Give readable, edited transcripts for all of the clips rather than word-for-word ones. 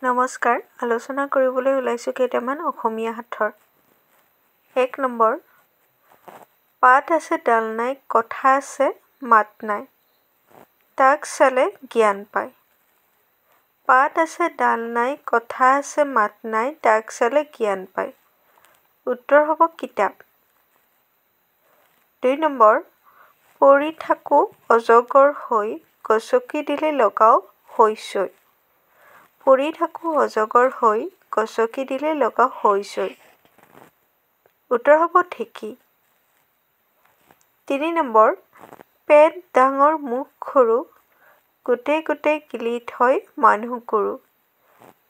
নমস্কাৰ, আলোচনা কৰিবলৈ ওলাইছোঁ কেইটামান অসমীয়া সাথৰ। 1 নম্বৰ, পাত আছে ডাল নাই, কথা আছে মাত নাই, তাক চালে জ্ঞান পায়। পাত আছে ডাল নাই, কথা আছে মাত নাই, তাক চালে জ্ঞান পায়। উত্তৰ হ'ব কিতাপ। 2 নম্বৰ, পৰি থাকোঁ অজগৰ হৈ, গচকি দিলে লগাও হৈ চৈ। পৰি থাকোঁ অজগৰ হৈ, গচকি দিলে লগাও হৈ চৈ। উত্তৰ হ'ব ঢেঁকী। 3 নম্বৰ, পেট ডাঙৰ মুখ সৰু, গোটেই গোটেই গিলি থৈ মানুহ গৰু।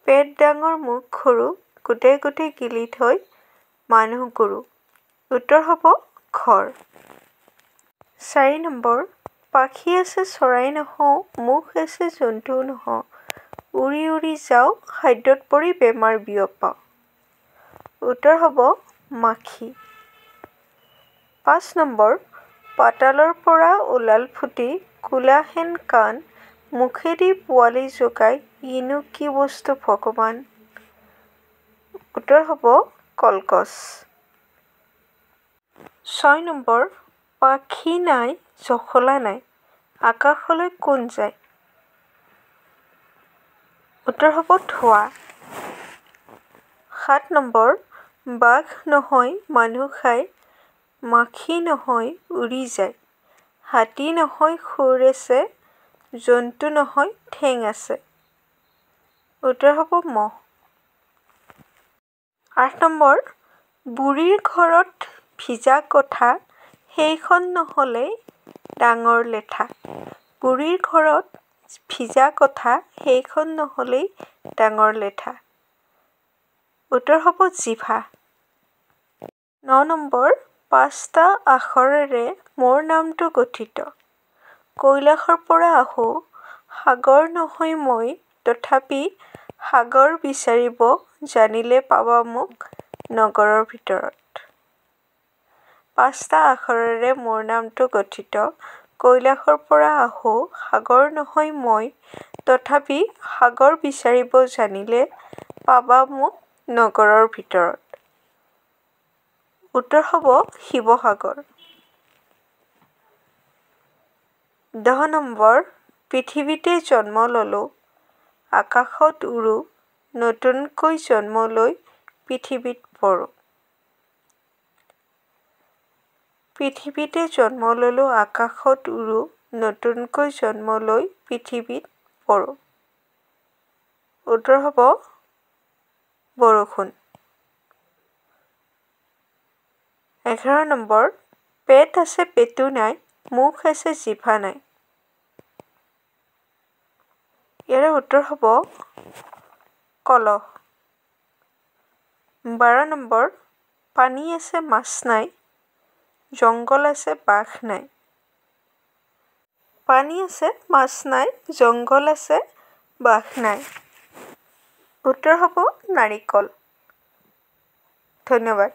পেট ডাঙৰ মুখ সৰু, গোটেই গোটেই গিলি থৈ মানুহ গৰু। উত্তৰ হ'ব ঘৰ। 4 নম্বৰ, পাখি আছে চৰাই নহওঁ, মুখ আছে জন্তুও নহওঁ, উৰি উৰি যাওঁ, খাদ্যত পৰি বেমাৰ বিয়পাওঁ। উত্তৰ হ'ব মাখি। 5 নম্বৰ, পাতালৰ পৰা ওলাল ফুটি, ক'লা হেন কাণ, মুখেদি পোৱালি জগাই, ইনো কি বস্তু ভগৱান। উত্তৰ হ'ব কলগছ। 6 নম্বৰ, পাখি নাই জখলা নাই, আকাশলৈ কোন যায়। উত্তৰ হ'ব ধোঁৱা। 7 নম্বৰ, বাঘ নহয় মানুহ খায়, মাখি নহয় উৰি যায়, হাতী নহয় শুঁৰ আছে, জন্তু নহয় ঠেং আছে। উত্তৰ হ'ব মহ। 8 নম্বৰ, বুঢ়ীৰ ঘৰত ভিজা কঠা, সেইখন নহ'লে ডাঙৰ লেঠা। বুঢ়ীৰ ঘৰত ভিজা কঠা, সেইখন নহ'লেই ডাঙৰ লেঠা। উত্তৰ হ'ব জিভা। 9 নম্বৰ, 5টা আখৰেৰে মোৰ নামটো গঠিত, কৈলাশৰ পৰা আহোঁ, সাগৰ নহয় মই, তথাপি সাগৰ বিচাৰিব জানিলে পাবা মোক নগৰৰ ভিতৰত। 5টা আখৰেৰে মোৰ নামটো গঠিত, কৈলাশৰ পৰা আহোঁ, সাগৰ নহয় মই, তথাপি সাগৰ বিচাৰিব জানিলে পাবা মোক নগৰৰ ভিতৰত। উত্তৰ হ'ব শিৱসাগৰ। 10 নম্বৰ, পৃথিৱীতে জন্ম ল'লোঁ, আকাশত উৰোঁ, নতুনকৈ জন্ম লৈ পৃথিৱীত পৰোঁ। পৃথিৱীতে জন্ম ল'লোঁ, আকাশত উৰোঁ, নতুনকৈ জন্ম লৈ পৃথিৱীত পৰোঁ। উত্তৰ হ'ব বৰষুণ। 11 নম্বৰ, পেট আছে পেটু নাই, মুখ আছে জিভা নাই। ইয়াৰে উত্তৰ হ'ব কলহ। 12 নম্বৰ, পানী আছে মাছ নাই, জংঘল আছে বাঘ নাই। পানী আছে মাছ নাই, জংঘল আছে বাঘ নাই। উত্তৰ হ'ব নাৰিকল। ধন্যবাদ।